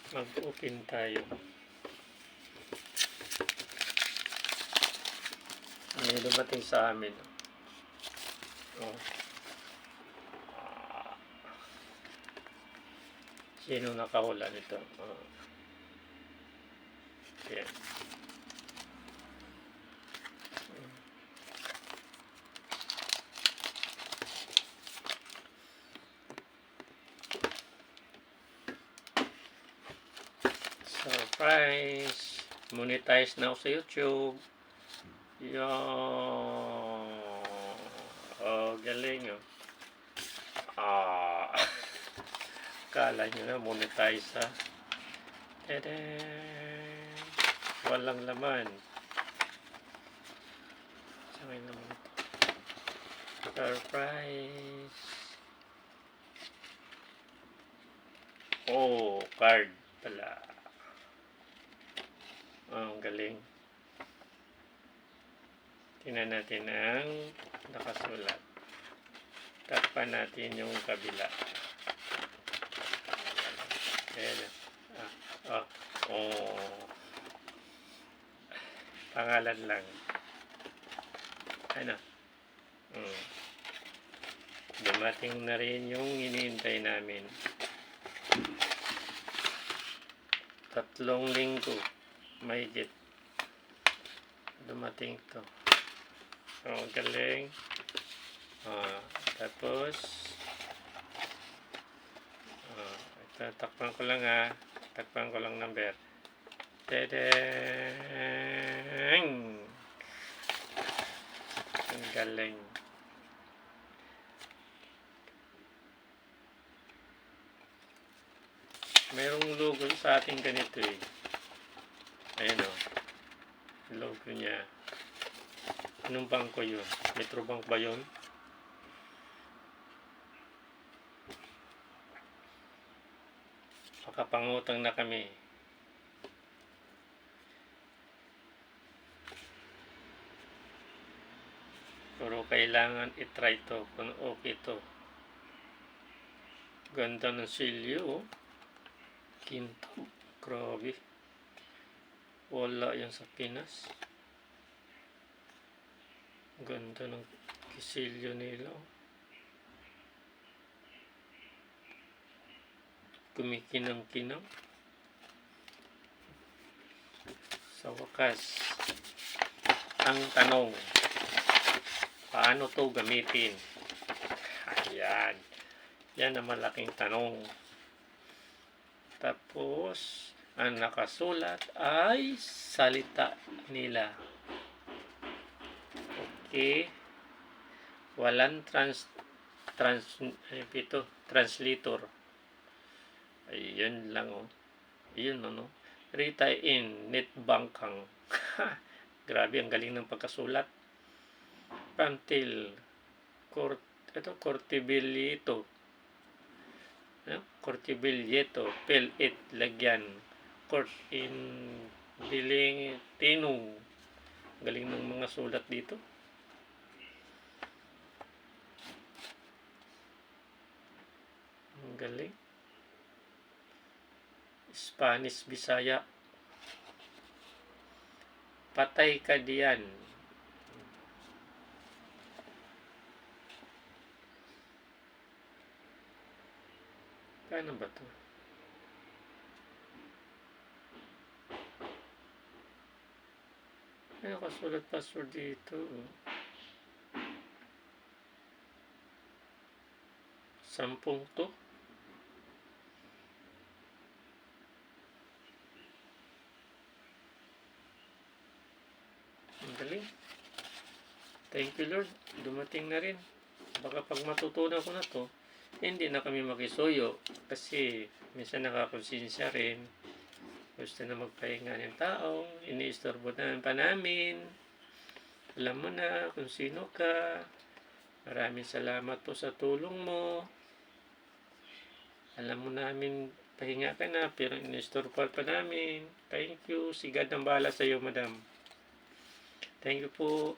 Mag-open tayo. May dumating sa amin. Oh. Sino nakahula nito? Oh. Yan. Surprise! Monetize na ako sa YouTube. Yung galing oh. Kala nyo na monetize ha. Tadaan! Walang laman. Saan naman ito? Surprise! Oh, card pala. Ang galing. Tingnan natin ang nakasulat. Takpan natin yung kabila. Ayan. Pangalan lang. Ano? Dumating na rin yung iniintay namin. 3 linggo. Mahigit. Dumating to. Galing. Tapos takpan ko lang ha. Takpan ko lang number. Tadang! Ang galing. Mayroong logo sa ating ganito eh. Ayan o. Logo niya. Anong bangko yun? Metrobank ba yun? Makapangutang na kami. Pero kailangan itry to kung okay to. Ganda ng silyo. Kinto. Grabe. Wala yan sa Pinas. Ganda ng kisilyo nila. Kumikinang-kinang. Sa wakas, ang tanong, paano to gamitin? Ayan. Yan ang malaking tanong. Tapos, ang nakasulat ay salita nila. Okay. Walang translator. Ayun lang oh. Ayun ano. Rita in Netbankang. Grabe, ang galing ng pagkasulat. Pamtil. Cortibilito. Cortibilieto. Pel-it. Lagyan. Court in Biling Tinong. Galing ng mga sulat dito. Ang galing. Spanish, Bisaya. Patay ka diyan. Paano ba to? Ay, nakasulat password dito. 10 to. Ang galing. Thank you Lord. Dumating na rin. Baka pag matutunan ko na to, hindi na kami makisuyo. Kasi minsan nakakonsensya rin. Gusto na magpahinga ng tao. Iniistorbo na pa namin. Alam mo na kung sino ka. Maraming salamat po sa tulong mo. Alam mo namin pahinga ka na pero iniistorbo pa namin. Thank you. Si God ang bahala sa iyo, madam. Thank you po.